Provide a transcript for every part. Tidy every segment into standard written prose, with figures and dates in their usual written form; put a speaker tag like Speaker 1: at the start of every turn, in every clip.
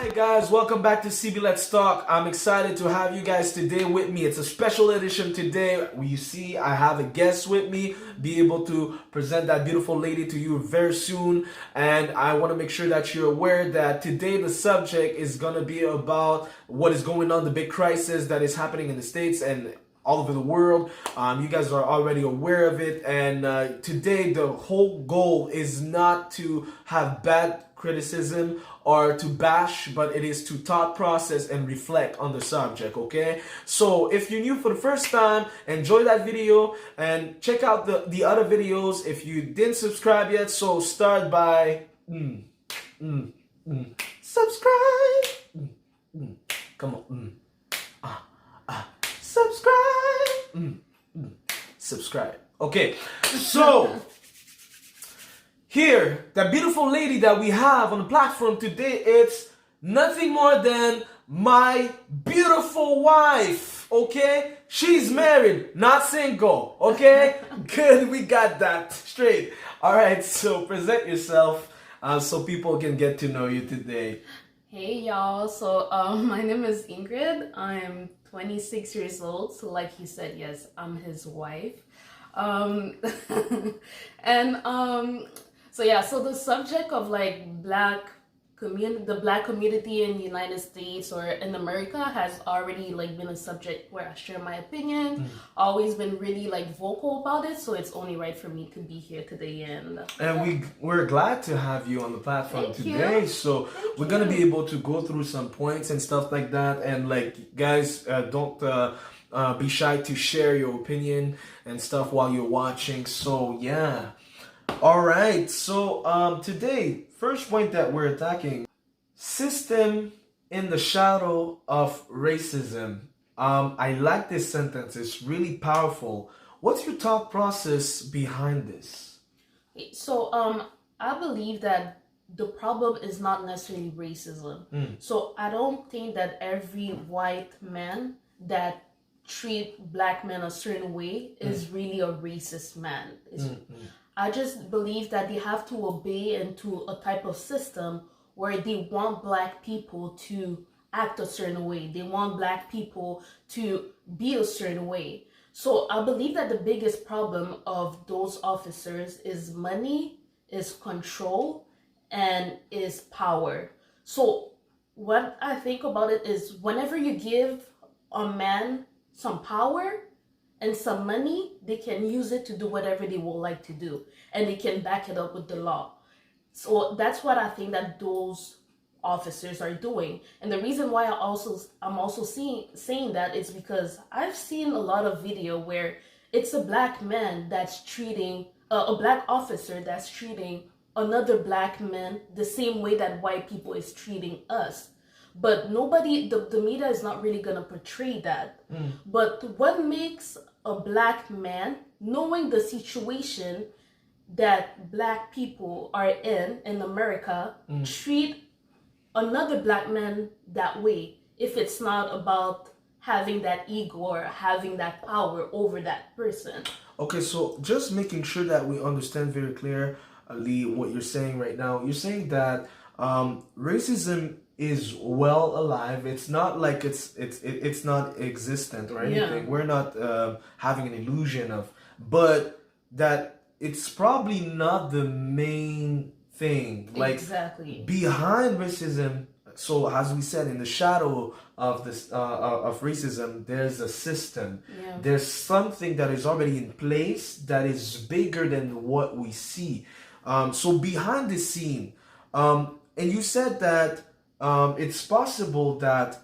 Speaker 1: Alright guys, welcome back to CB Let's Talk. I'm excited to have you guys today with me. It's a special edition today. You see, I have a guest with me, be able to present that beautiful lady to you very soon. And I want to make sure that you're aware that today the subject is going to be about what is going on, the big crisis that is happening in the States and all over the world. You guys are already aware of it. And today the whole goal is not to have bad criticism or to bash, but it is to thought process and reflect on the subject. Okay, so if you're new for the first time, enjoy that video and check out the other videos if you didn't subscribe yet. So start by subscribe. Come on, subscribe. Subscribe. Okay, so here, the beautiful lady that we have on the platform today, it's nothing more than my beautiful wife, okay? She's married, not single, okay? Good, we got that straight. All right, so present yourself so people can get to know you today.
Speaker 2: Hey y'all, so my name is Ingrid. I'm 26 years old, so like he said, yes, I'm his wife. So the subject of like the black community in the United States or in America has already like been a subject where I share my opinion. Always been really like vocal about it, so it's only right for me to be here today. And
Speaker 1: we're glad to have you on the platform today. So we're gonna be able to go through some points and stuff like that. And like guys, don't be shy to share your opinion and stuff while you're watching. So yeah. All right, so today, first point that we're attacking, system in the shadow of racism. I like this sentence, it's really powerful. What's your thought process behind this?
Speaker 2: So I believe that the problem is not necessarily racism. So I don't think that every white man that treat black men a certain way is really a racist man. I just believe that they have to obey into a type of system where they want black people to act a certain way. They want black people to be a certain way. So I believe that the biggest problem of those officers is money, is control, and is power. So what I think about it is whenever you give a man some power and some money, they can use it to do whatever they would like to do, and they can back it up with the law. So that's what I think that those officers are doing. And the reason why I'm also saying that is because I've seen a lot of video where it's a black man that's treating a black officer that's treating another black man the same way that white people is treating us. But the media is not really going to portray that. But what makes a black man, knowing the situation that black people are in America, treat another black man that way if it's not about having that ego or having that power over that person?
Speaker 1: Okay, so just making sure that we understand very clearly what you're saying right now. You're saying that racism is well alive. It's not like it's not existent or anything. We're not having an illusion of, but that it's probably not the main thing. Like
Speaker 2: exactly
Speaker 1: behind racism. So as we said, in the shadow of this of racism, there's a system. There's something that is already in place that is bigger than what we see. So behind the scene, and you said that it's possible that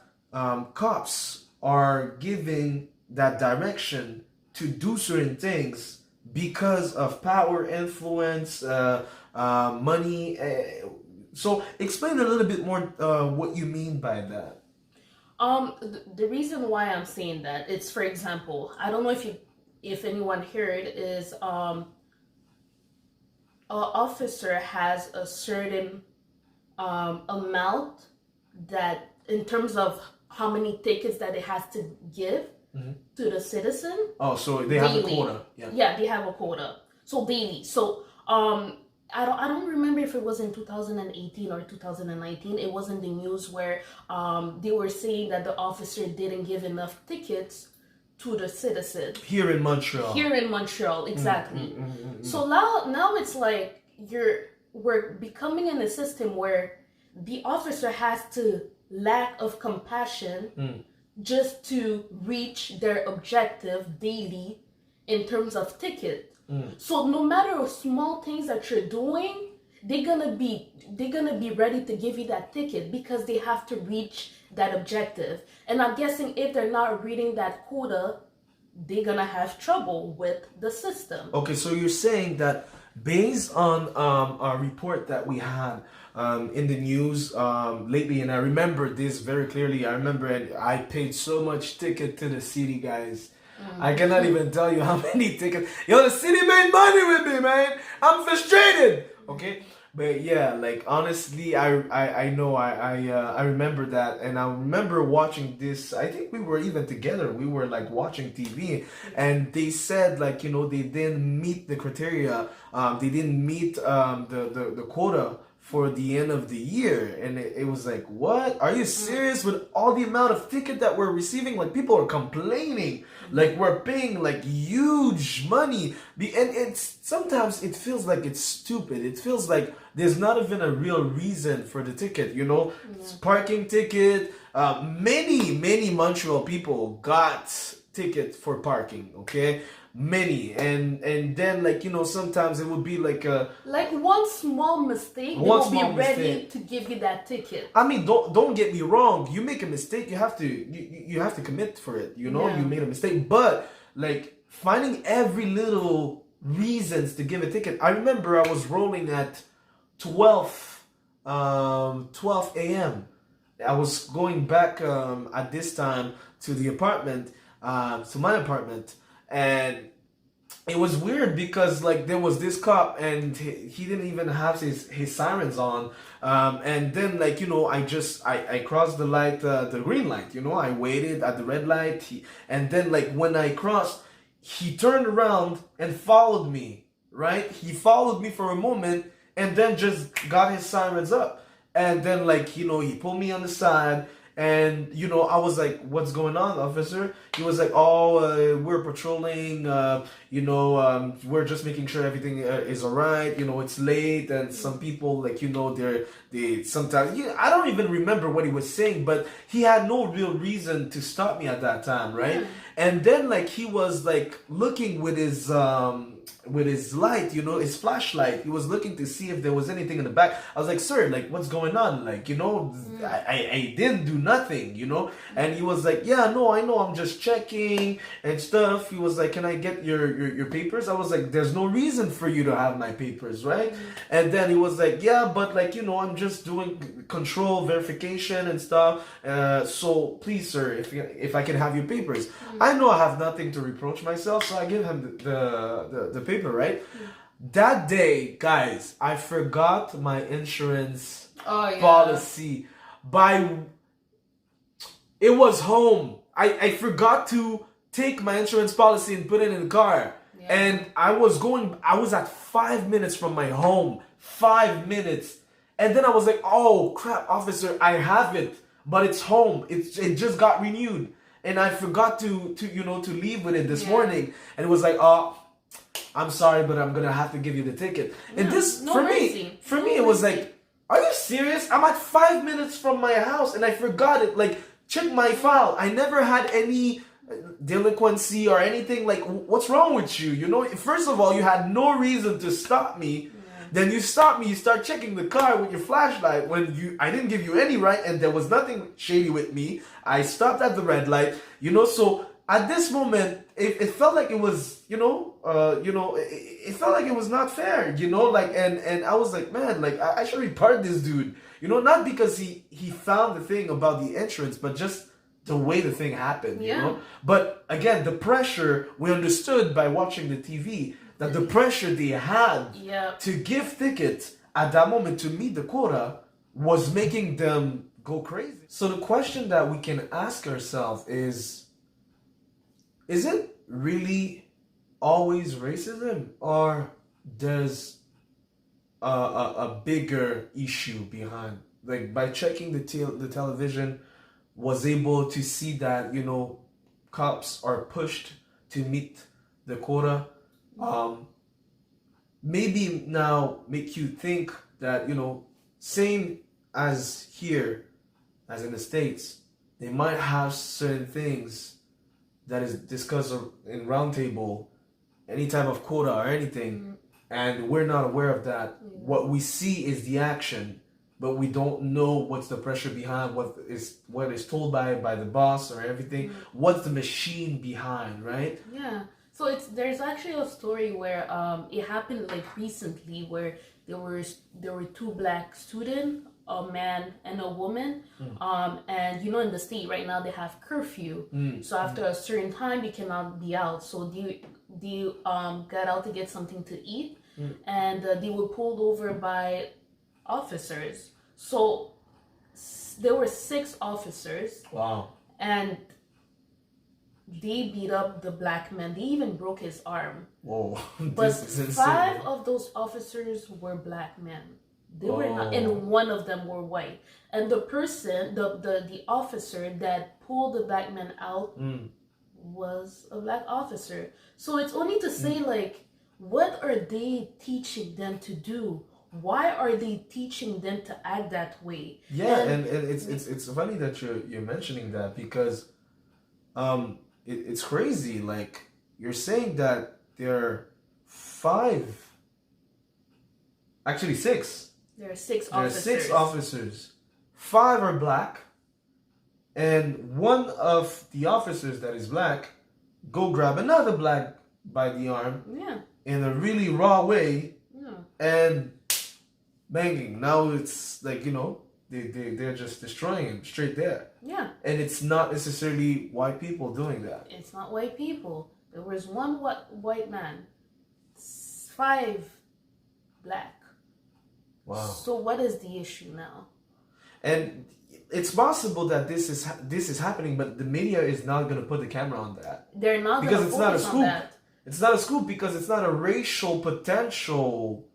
Speaker 1: cops are giving that direction to do certain things because of power, influence, money. So explain a little bit more what you mean by that.
Speaker 2: The reason why I'm saying that, it's, for example, I don't know if anyone heard, is an officer has a certain amount that, in terms of how many tickets that it has to give to the citizen.
Speaker 1: Oh, so they have a quota.
Speaker 2: Yeah, they have a quota. So daily. So I don't remember if it was in 2018 or 2019. It was in the news where they were saying that the officer didn't give enough tickets to the citizen
Speaker 1: Here in Montreal.
Speaker 2: here in Montreal, exactly. So now it's like we're becoming in a system where the officer has to lack of compassion just to reach their objective daily in terms of ticket. So no matter small things that you're doing, they're gonna be ready to give you that ticket because they have to reach that objective. And I'm guessing if they're not reading that quota, they're gonna have trouble with the system.
Speaker 1: Okay, so you're saying that based on a report that we had in the news lately, and I remember this very clearly. I remember, and I paid so much ticket to the city, guys. I cannot even tell you how many tickets. Yo, the city made money with me, man. I'm frustrated. Okay, but yeah, like honestly, I know I remember that, and I remember watching this. I think we were even together. We were like watching TV, and they said like they didn't meet the criteria. They didn't meet the quota for the end of the year, and it was like, what, are you serious? With all the amount of ticket that we're receiving, like people are complaining, like we're paying like huge money, and it's sometimes it feels like it's stupid. It feels like there's not even a real reason for the ticket. It's parking ticket. Many Montreal people got ticket for parking. Okay, many, and then like sometimes it would be like
Speaker 2: one small mistake, they will be ready to give you that ticket.
Speaker 1: I mean, don't get me wrong. You make a mistake, you have to you have to commit for it. You made a mistake, but like finding every little reasons to give a ticket. I remember I was rolling at 12 a.m. I was going back at this time to the apartment, to my apartment, and it was weird because like there was this cop and he didn't even have his sirens on, and then like I crossed the light, the green light. I waited at the red light, and then like when I crossed, he turned around and followed me. Right, he followed me for a moment and then just got his sirens up, and then like he pulled me on the side. And I was like, "What's going on, officer?" He was like, "Oh, we're patrolling. We're just making sure everything is alright. It's late, and some people like they sometimes I don't even remember what he was saying, but he had no real reason to stop me at that time, right?" And then like he was like looking with his light, his flashlight. He was looking to see if there was anything in the back. I was like, "Sir, like what's going on? Like, I didn't do nothing, And he was like, "Yeah, no, I know, I'm just checking and stuff." He was like, "Can I get your papers?" I was like, "There's no reason for you to have my papers, right?" And then he was like, "Yeah, but like, I'm just doing control verification and stuff. So please, sir, if I can have your papers." I know I have nothing to reproach myself, so I give him the paper, right? That day, guys, I forgot my insurance policy. It was home. I forgot to take my insurance policy and put it in the car. And I was at 5 minutes from my home. 5 minutes. And then I was like, "Oh crap, officer, I have it, but it's home. It just got renewed." And I forgot to leave with it this morning. And it was like, "Oh, I'm sorry, but I'm gonna have to give you the ticket." And this for me it was like, "Are you serious? I'm at 5 minutes from my house and I forgot it. Like, check my file. I never had any delinquency or anything. Like, what's wrong with you? First of all, you had no reason to stop me. Then you stop me, you start checking the car with your flashlight when I didn't give you any right, and there was nothing shady with me. I stopped at the red light, so at this moment, it felt like it was, it felt like it was not fair, like, and I was like, man, like, I should report this dude, not because he found the thing about the insurance, but just the way the thing happened, But again, the pressure, we understood by watching the TV, that the pressure they had to give tickets at that moment to meet the quota was making them go crazy. So the question that we can ask ourselves is it really always racism, or does a bigger issue behind. Like by checking the television, was able to see that cops are pushed to meet the quota. Maybe now make you think that same as here, as in the States, they might have certain things that is discussed in roundtable, any type of quota or anything, and we're not aware of that. What we see is the action, but we don't know what's the pressure behind what is told by the boss or everything. What's the machine behind, right?
Speaker 2: Yeah. So there's actually a story where it happened like recently where there were two black students, a man and a woman, and in the state right now they have curfew. So after a certain time you cannot be out. So they got out to get something to eat, and they were pulled over by officers. So there were 6 officers.
Speaker 1: Wow.
Speaker 2: And they beat up the black man. They even broke his arm.
Speaker 1: Whoa.
Speaker 2: But 5 of those officers were black men. They were not, and one of them were white. And the person, the officer that pulled the black man out was a black officer. So it's only to say, like, what are they teaching them to do? Why are they teaching them to act that way?
Speaker 1: Yeah, and it's funny that you're mentioning that, because it's crazy. Like, you're saying that there are 5, actually 6.
Speaker 2: There are 6
Speaker 1: There are
Speaker 2: officers.
Speaker 1: 6 officers. 5 are black, and one of the officers that is black go grab another black by the arm in a really raw way, and banging. Now it's like they're just destroying him straight there.
Speaker 2: Yeah.
Speaker 1: And it's not necessarily white people doing that.
Speaker 2: It's not white people. There was one white man, 5 black.
Speaker 1: Wow.
Speaker 2: So what is the issue now?
Speaker 1: And it's possible that this is happening, but the media is not going to put the camera on that.
Speaker 2: They're not
Speaker 1: because
Speaker 2: it's not a scoop. That.
Speaker 1: It's not a scoop because it's not a racial potential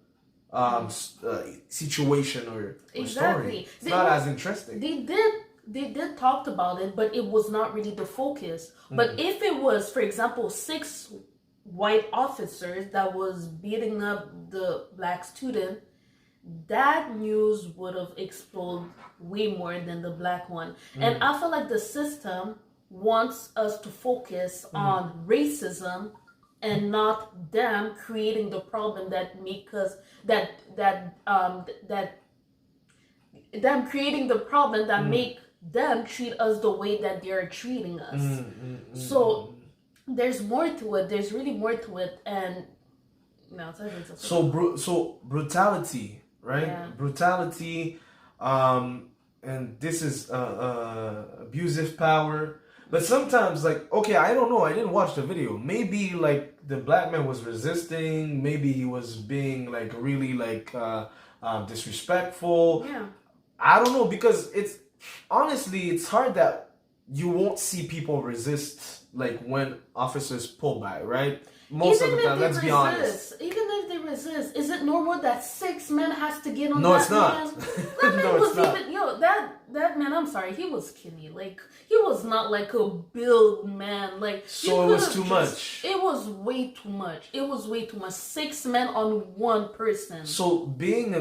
Speaker 1: situation or story. It's not as interesting.
Speaker 2: They did talk about it, but it was not really the focus. But if it was, for example, 6 white officers that was beating up the black student, that news would have exploded way more than the black one. And I feel like the system wants us to focus on racism and not them creating the problem that make us them creating the problem that make them treat us the way that they're treating us. So there's more to it. There's really more to it, and
Speaker 1: so brutality, right?
Speaker 2: Yeah.
Speaker 1: Brutality, and this is abusive power. But sometimes, like, okay, I don't know. I didn't watch the video. Maybe like the black man was resisting. Maybe he was being like really like disrespectful.
Speaker 2: Yeah.
Speaker 1: I don't know, because honestly it's hard that you won't see people resist like when officers pull by, right? Most of the time, let's be honest.
Speaker 2: Even if they resist, is it normal that 6 men has to get on
Speaker 1: No,
Speaker 2: that
Speaker 1: it's not.
Speaker 2: man? That man
Speaker 1: No,
Speaker 2: was
Speaker 1: it's not.
Speaker 2: even that man. I'm sorry, he was skinny. Like, he was not like a build man. Like,
Speaker 1: So it was too much.
Speaker 2: It was way too much. It was way too much. 6 men on one person.
Speaker 1: So being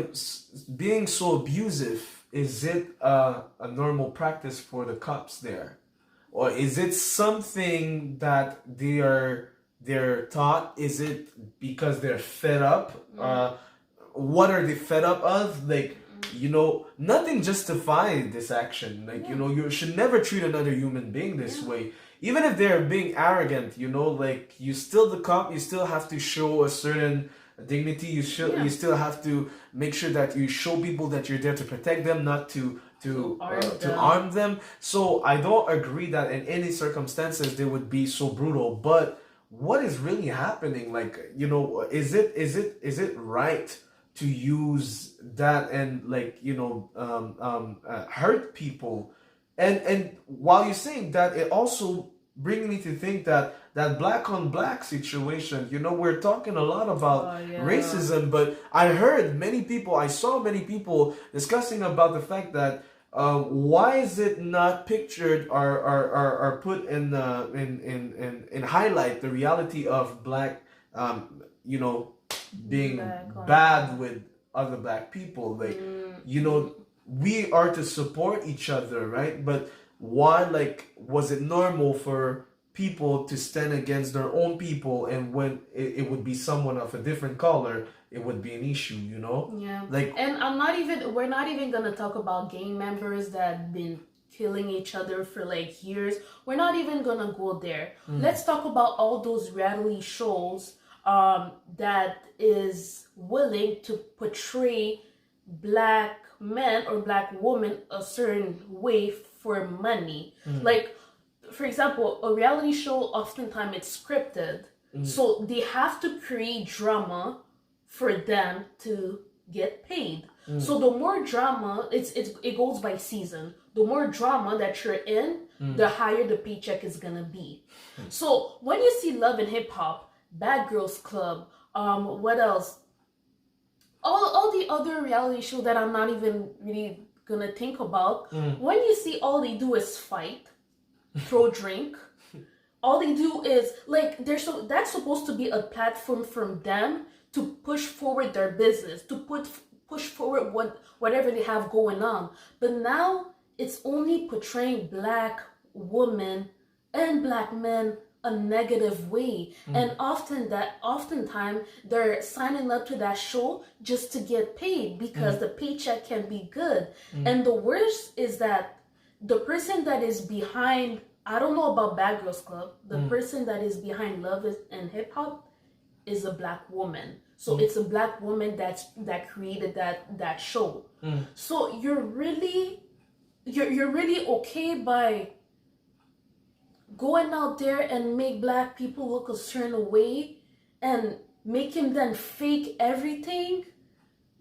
Speaker 1: so abusive, is it a normal practice for the cops there, or is it something that they're taught? Is it because they're fed up? What are they fed up of? Like, nothing justifies this action. Like, you should never treat another human being this way. Even if they're being arrogant, like, you still the cop, you still have to show a certain dignity. You still have to make sure that you show people that you're there to protect them, not to arm them. So I don't agree that in any circumstances they would be so brutal, but what is really happening? Like, is it right to use that and like hurt people? And while you're saying that, it also bringing me to think that that black on black situation, you know, we're talking a lot about racism, but I saw many people discussing about the fact that why is it not pictured or put in highlight the reality of black, you know, being bad with other black people? Like, you know, we are to support each other, right? But why, like, was it normal for people to stand against their own people, and when it would be someone of a different color, it would be an issue, you know?
Speaker 2: Yeah.
Speaker 1: Like,
Speaker 2: and we're not even gonna talk about gang members that have been killing each other for like years. We're not even gonna go there. Let's talk about all those reality shows that is willing to portray black men or black women a certain way for money. Like, for example, a reality show, oftentimes it's scripted. So they have to create drama for them to get paid. So the more drama, it goes by season. The more drama that you're in, the higher the paycheck is gonna be. So when you see Love and Hip Hop, Bad Girls Club, what else? All the other reality shows that I'm not even really gonna think about. When you see all they do is fight, throw drink. All they do is like that's supposed to be a platform from them to push forward their business, to push forward whatever they have going on. But now it's only portraying black women and black men a negative way. And oftentimes they're signing up to that show just to get paid because the paycheck can be good. And the worst is that the person that is behind, I don't know about Bad Girls Club, the person that is behind Love and Hip Hop is a black woman. So it's a black woman that created that show. So you're really okay by going out there and make black people look a certain way and making them fake everything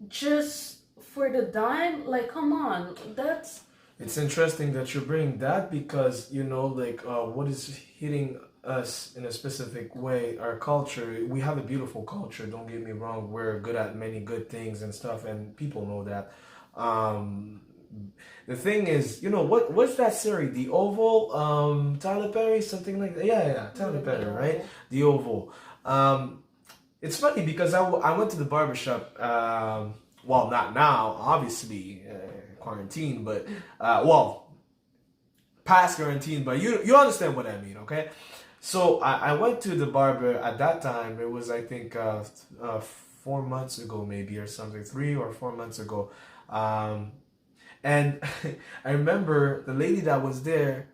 Speaker 2: just for the dime? Like, come on, that's...
Speaker 1: It's interesting that you bring that because, you know, like what is hitting us in a specific way, our culture, we have a beautiful culture, don't get me wrong, we're good at many good things and stuff, and people know that. The thing is, you know, what's that series, The Oval, Tyler Perry, something like that? Yeah, Tyler Perry, right? The Oval. It's funny because I went to the barbershop, well, not now, obviously, quarantine, but well, past quarantine, but you understand what I mean, okay? So I went to the barber at that time. It was, I think, 4 months ago, maybe, or something, 3 or 4 months ago. And I remember the lady that was there.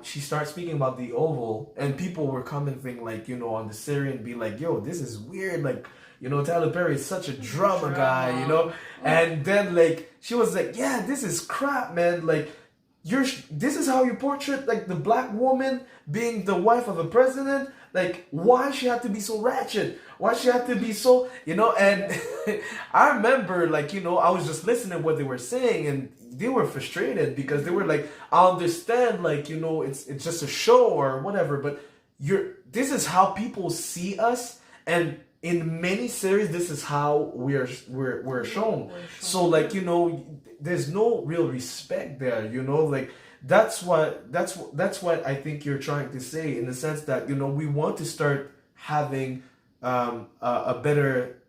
Speaker 1: She started speaking about the Oval, and people were commenting, like, you know, on the series and be like, "Yo, this is weird." Like, you know, Tyler Perry is such a drama guy, you know? And then, like, she was like, "Yeah, this is crap, man. Like, this is how you portray, like, the black woman being the wife of a president? Like, why she had to be so ratchet? Why she had to be so, you know?" And I remember, like, you know, I was just listening to what they were saying, and they were frustrated because they were like, "I understand, like, you know, it's just a show or whatever, but this is how people see us, and in many series, this is how we're shown. So, like, you know, there's no real respect there, you know, like, that's what I think you're trying to say, in the sense that, you know, we want to start having a better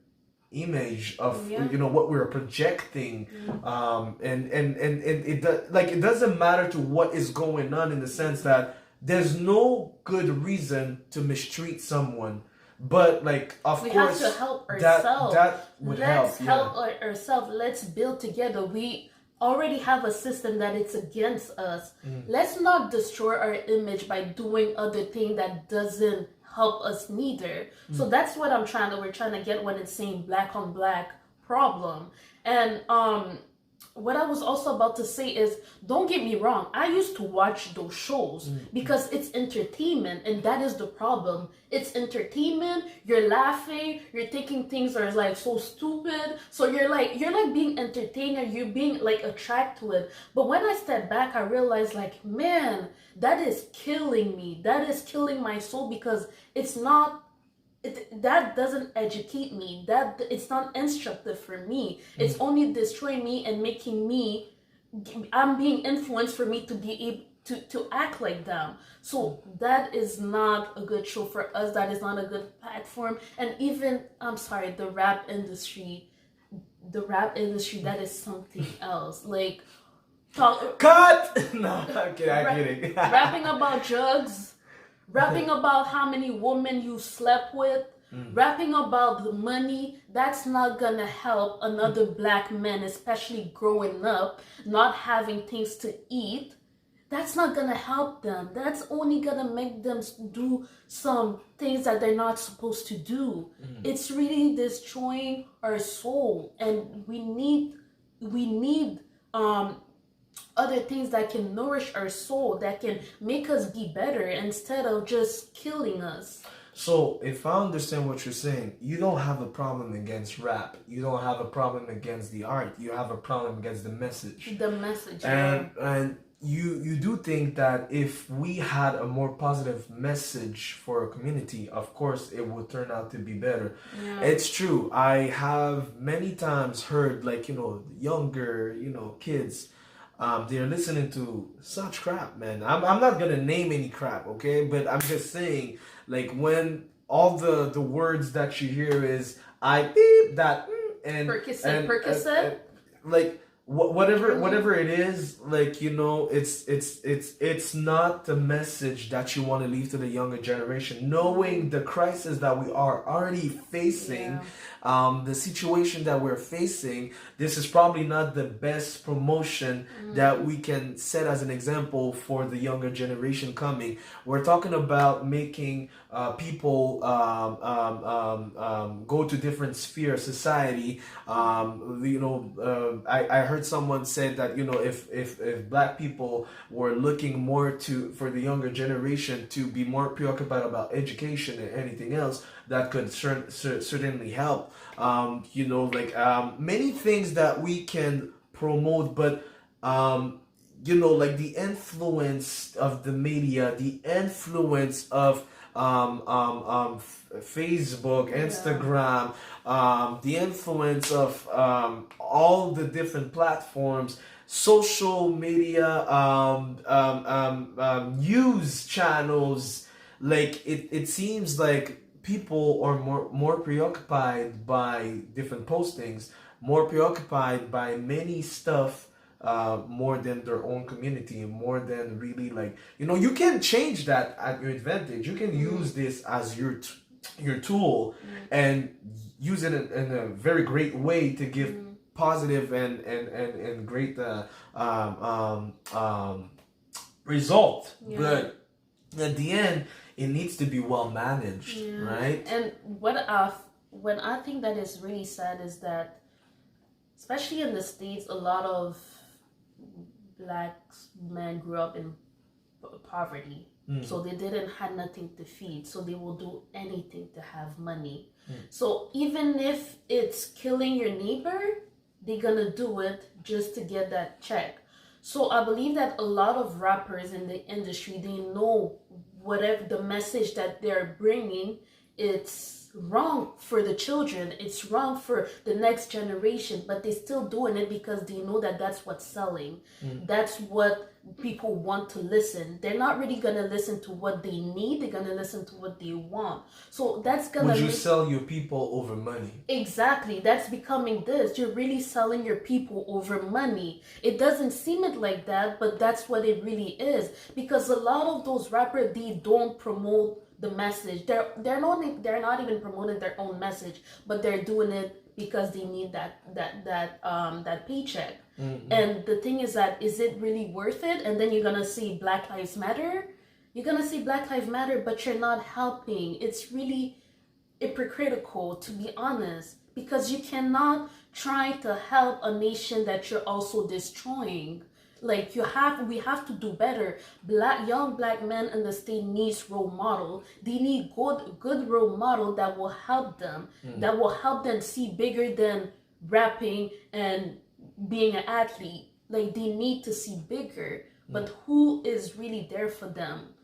Speaker 1: image of you know what we're projecting, and it doesn't matter to what is going on, in the sense that there's no good reason to mistreat someone. But, like, of course,
Speaker 2: we have to help ourselves.
Speaker 1: That would help.
Speaker 2: Let's help ourselves. Let's build together. We already have a system that it's against us. Let's not destroy our image by doing other things that doesn't help us neither. So that's what we're trying to get when it's saying black on black problem. And what I was also about to say is, don't get me wrong, I used to watch those shows because it's entertainment, and that is the problem. It's entertainment, you're laughing, you're thinking things are like so stupid, so you're like being entertained, and you're being like attracted to it. But when I step back, I realize, like, man, that is killing me. That is killing my soul, because it's not that doesn't educate me, that it's not instructive for me. It's only destroying me and making me, I'm being influenced for me to be able to act like them. So that is not a good show for us. That is not a good platform. And even, I'm sorry, the rap industry, that is something else. Like, talk
Speaker 1: Cut. No, I'm kidding. I'm kidding.
Speaker 2: rapping about drugs, rapping about how many women you slept with, rapping about the money. That's not gonna help another black man, especially growing up, not having things to eat. That's not gonna help them. That's only gonna make them do some things that they're not supposed to do. It's really destroying our soul, and we need other things that can nourish our soul, that can make us be better, instead of just killing us.
Speaker 1: So, if I understand what you're saying, you don't have a problem against rap. You don't have a problem against the art. You have a problem against the message.
Speaker 2: The message.
Speaker 1: And you do think that if we had a more positive message for a community, of course it would turn out to be better.
Speaker 2: Yeah.
Speaker 1: It's true. I have many times heard, like, younger, kids, they're listening to such crap, man. I'm not gonna name any crap, okay? But I'm just saying, like, when all the words that you hear is I beep that and
Speaker 2: Percocet.
Speaker 1: like whatever it is, like, it's not the message that you want to leave to the younger generation, knowing the crisis that we are already facing. The situation that we're facing, this is probably not the best promotion that we can set as an example for the younger generation coming. We're talking about making people go to different sphere of society. I heard someone say that, if black people were looking more for the younger generation to be more preoccupied about education and anything else, that could certainly help. Many things that we can promote, but like the influence of the media, the influence of Facebook, Instagram, the influence of all the different platforms, social media, news channels. Like, it seems like people are more preoccupied by different postings, more preoccupied by many stuff, more than their own community, more than really, like, you can change that at your advantage. You can use this as your tool and use it in a very great way to give positive and great result. But at the end, it needs to be well managed, right?
Speaker 2: And when I think that is really sad is that, especially in the States, a lot of black men grew up in poverty. So they didn't have nothing to feed, so they will do anything to have money. So even if it's killing your neighbor, they're gonna do it just to get that check. So I believe that a lot of rappers in the industry, they know whatever the message that they're bringing, it's wrong for the children, it's wrong for the next generation, but they're still doing it because they know that that's what's selling. That's what people want to listen. They're not really gonna listen to what they need, they're gonna listen to what they want. So that's gonna
Speaker 1: Would you sell your people over money?
Speaker 2: Exactly, that's becoming this. You're really selling your people over money. It doesn't seem it like that, but that's what it really is. Because a lot of those rappers, they don't promote the message. They're not even promoting their own message, but they're doing it because they need that paycheck. And the thing is that, is it really worth it? And then you're gonna see Black Lives Matter. You're gonna see Black Lives Matter, but you're not helping. It's really hypocritical, to be honest, because you cannot trying to help a nation that you're also destroying. Like we have to do better. Young black men in the state needs role model. They need good role model that will help them, that will help them see bigger than rapping and being an athlete. Like they need to see bigger, but who is really there for them?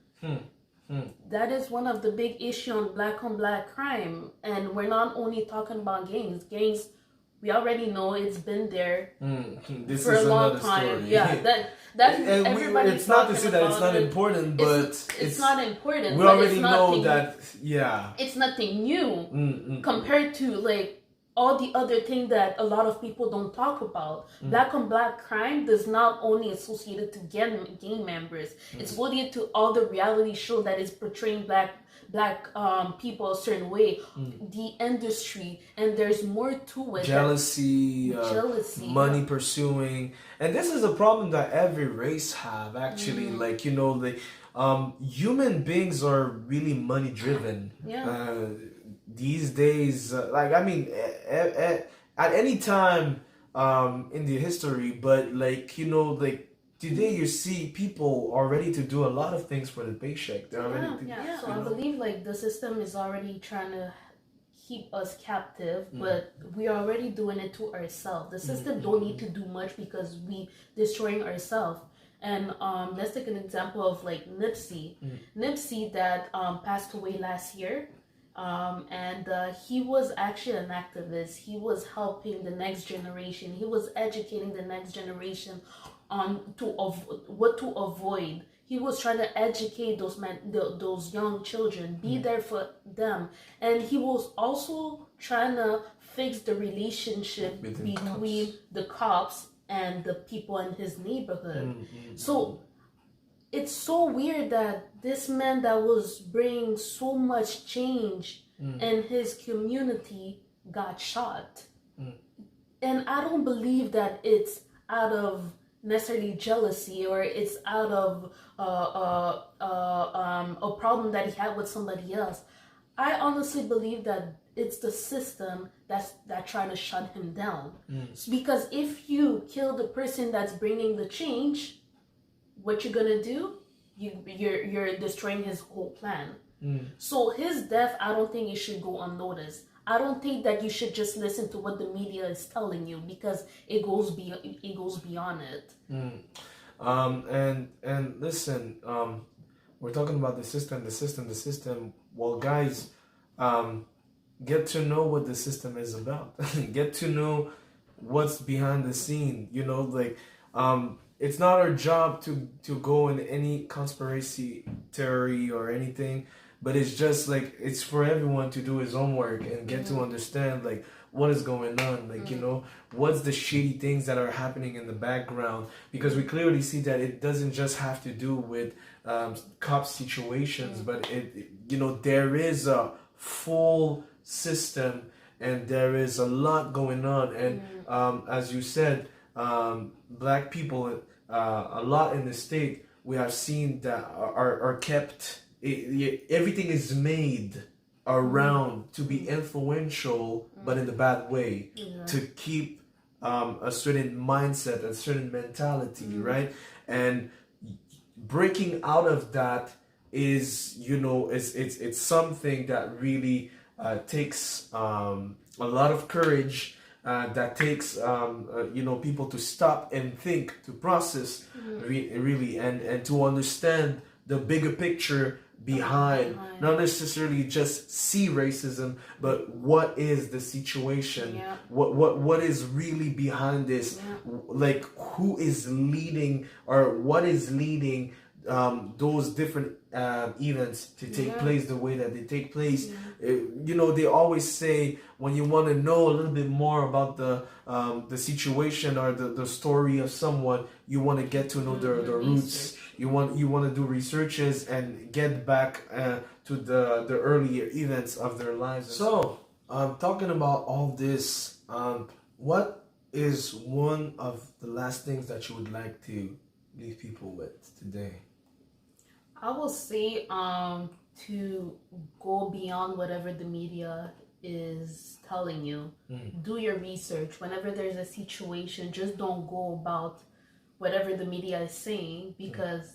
Speaker 2: That is one of the big issue on black crime, and we're not only talking about gangs. Gangs, we already know it's been there
Speaker 1: This
Speaker 2: for
Speaker 1: is
Speaker 2: a long
Speaker 1: another
Speaker 2: time.
Speaker 1: story.
Speaker 2: Yeah, that
Speaker 1: And
Speaker 2: everybody.
Speaker 1: it's not to say that it's not important, but
Speaker 2: it's not important.
Speaker 1: We
Speaker 2: but
Speaker 1: already
Speaker 2: it's
Speaker 1: know
Speaker 2: nothing,
Speaker 1: that. Yeah.
Speaker 2: it's nothing new compared to like all the other things that a lot of people don't talk about. Black on black crime does not only associated to gang members. It's related to all the reality show that is portraying black people a certain way, the industry, and there's more to it.
Speaker 1: Jealousy, money
Speaker 2: Yeah.
Speaker 1: pursuing, and this is a problem that every race have actually. Like human beings are really money driven.
Speaker 2: Yeah.
Speaker 1: These days, like I mean, at any time in the history, but like like today you see people are ready to do a lot of things for the paycheck. They're ready to,
Speaker 2: Yeah. So I believe like the system is already trying to keep us captive, but we're already doing it to ourselves. The system don't need to do much because we destroying ourselves. And let's take an example of like Nipsey. Nipsey that passed away last year. And he was actually an activist. He was helping the next generation. He was educating the next generation on what to avoid. He was trying to educate those young children, be there for them, and he was also trying to fix the relationship between the cops and the people in his neighborhood. So it's so weird that this man that was bringing so much change in his community got shot. And I don't believe that it's out of necessarily jealousy or it's out of a problem that he had with somebody else. I honestly believe that it's the system that's trying to shut him down. Because if you kill the person that's bringing the change, what you're gonna do? You're destroying his whole plan. So his death, I don't think it should go unnoticed. I don't think that you should just listen to what the media is telling you because it goes beyond it.
Speaker 1: And listen, we're talking about the system. Well, guys, get to know what the system is about. Get to know what's behind the scene. It's not our job to go in any conspiracy theory or anything, but it's just like it's for everyone to do his homework and get to understand like what is going on, like what's the shady things that are happening in the background, because we clearly see that it doesn't just have to do with cop situations, but there is a full system and there is a lot going on, and as you said, black people a lot in the state, we have seen that are kept, everything is made around to be influential, but in the bad way, to keep a certain mindset, a certain mentality, right? And breaking out of that is, it's something that really takes a lot of courage, that takes people to stop and think, to process, really, and to understand the bigger picture behind, not necessarily just see racism, but what is the situation, what is really behind this, like who is leading or what is leading those different events to take place the way that they take place. They always say when you want to know a little bit more about the situation or the story of someone, you want to get to know the roots. You want to do researches and get back to the earlier events of their lives. So, talking about all this, what is one of the last things that you would like to leave people with today?
Speaker 2: I will say to go beyond whatever the media is telling you. Do your research. Whenever there's a situation, just don't go about whatever the media is saying, because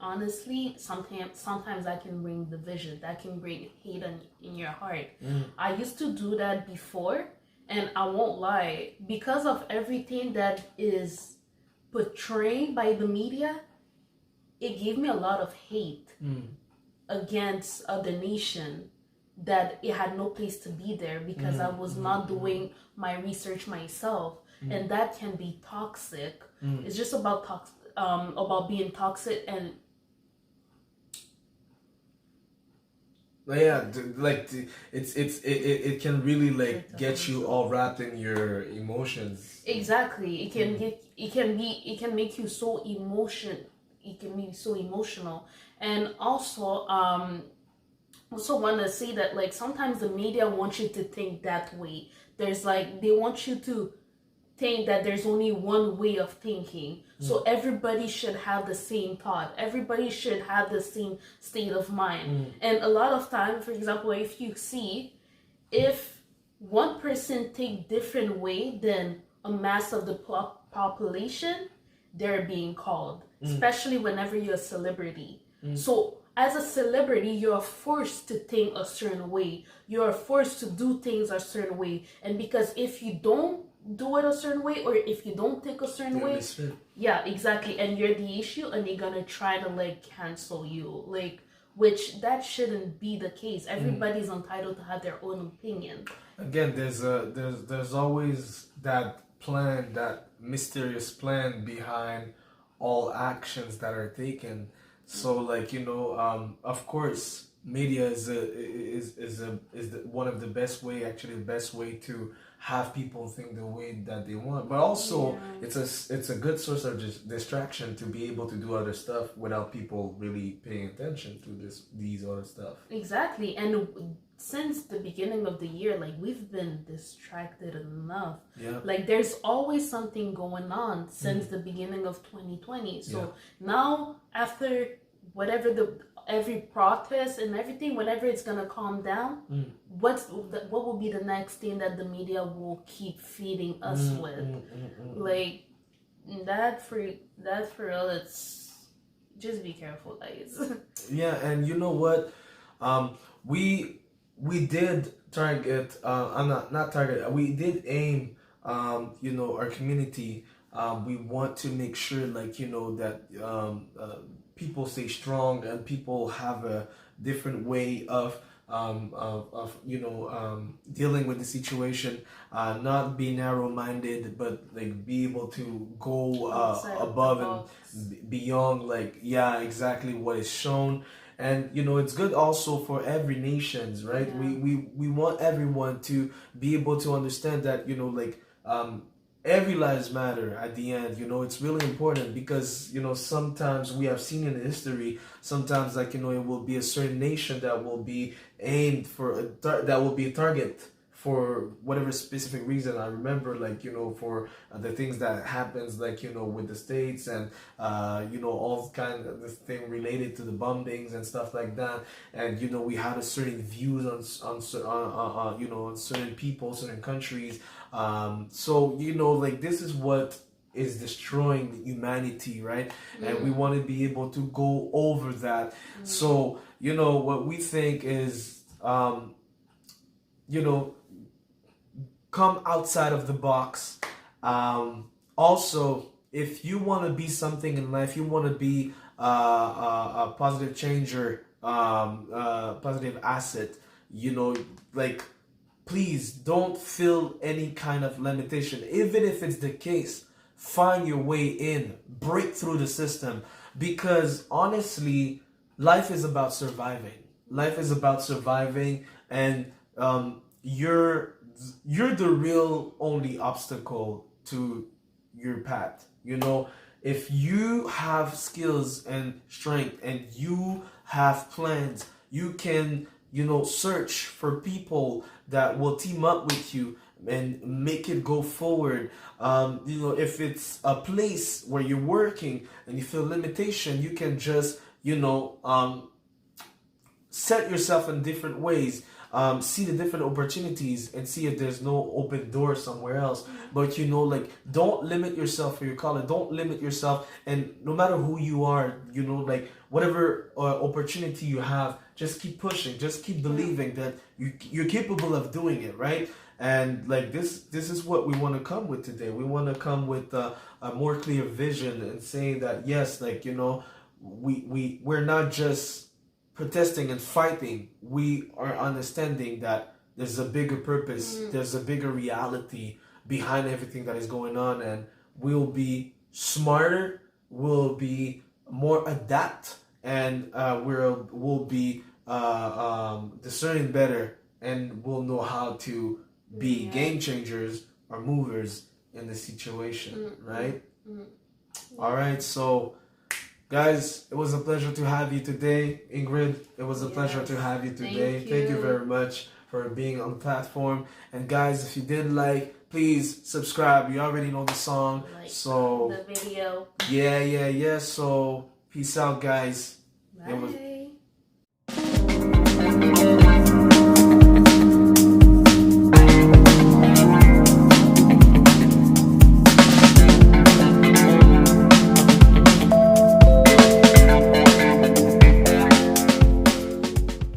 Speaker 2: honestly, sometimes that can bring division, that can bring hate in your heart. I used to do that before, and I won't lie, because of everything that is portrayed by the media, it gave me a lot of hate against the nation, that it had no place to be there, because I was not doing my research myself, and that can be toxic. It's just about being toxic. And
Speaker 1: yeah, it can really like get you all wrapped in your emotions.
Speaker 2: Exactly, it can make you so it can be so emotional. And also want to say that, like, sometimes the media wants you to think that way. There's like, they want you to think that there's only one way of thinking, so everybody should have the same thought, everybody should have the same state of mind. And a lot of time, for example, if you see, if one person take different way than a mass of the population, they're being called, especially whenever you're a celebrity. So as a celebrity, you're forced to think a certain way. You're forced to do things a certain way. And because if you don't do it a certain way, or if you don't think a certain way, yeah, exactly, and you're the issue, and they're gonna try to like cancel you, like, which that shouldn't be the case. Everybody's entitled to have their own opinion.
Speaker 1: Again, there's always that plan, that mysterious plan behind all actions that are taken. So, like, of course, media is one of the best way, actually the best way to have people think the way that they want. But also, it's a good source of distraction to be able to do other stuff without people really paying attention to these other stuff.
Speaker 2: Exactly, and since the beginning of the year, like, we've been distracted enough.
Speaker 1: Yeah.
Speaker 2: Like, there's always something going on since the beginning of 2020. So now, after every protest and everything, whenever it's gonna calm down, what will be the next thing that the media will keep feeding us with? Like, that for real, it's just be careful, guys.
Speaker 1: Yeah, and you know what? We did target. I'm not target. We did aim. Our community. We want to make sure, like, that people stay strong, and people have a different way of dealing with the situation, not be narrow-minded, but like be able to go above and beyond, like, yeah, exactly what is shown. And it's good also for every nations, right? We want everyone to be able to understand that every lives matter at the end. It's really important, because sometimes we have seen in history, sometimes, like, it will be a certain nation that will be aimed for that will be a target for whatever specific reason. I remember, like, for the things that happens, like, with the States, and all kind of this thing related to the bombings and stuff like that. And we had a certain views on certain people, certain countries. So like, this is what is destroying humanity, right? And we want to be able to go over that. So what we think is come outside of the box. Also, if you want to be something in life, you want to be a positive changer, positive asset, like, please don't feel any kind of limitation. Even if it's the case, find your way in, break through the system, because honestly, life is about surviving. Life is about surviving, and you're the real only obstacle to your path. If you have skills and strength, and you have plans, you can search for people that will team up with you and make it go forward. If it's a place where you're working and you feel limitation, you can just set yourself in different ways. see the different opportunities and see if there's no open door somewhere else. But you know, like, don't limit yourself for your color. Don't limit yourself, and no matter who you are, you know, like, whatever opportunity you have, just keep pushing. Just keep believing that you're capable of doing it, right? And like this is what we want to come with today. We want to come with a more clear vision and saying that yes, like, you know, we're not just protesting and fighting. We are understanding that there's a bigger purpose, there's a bigger reality behind everything that is going on, and we'll be smarter, we'll be more adapt, and we'll be discerning better, and we'll know how to be game changers or movers in the situation, right? All right, so guys, it was a pleasure to have you today. Ingrid, it was a pleasure to have you today. Thank you very much for being on the platform. And guys, if you did like, please subscribe. You already know the song. So
Speaker 2: the video.
Speaker 1: Yeah. So peace out, guys.
Speaker 2: Bye.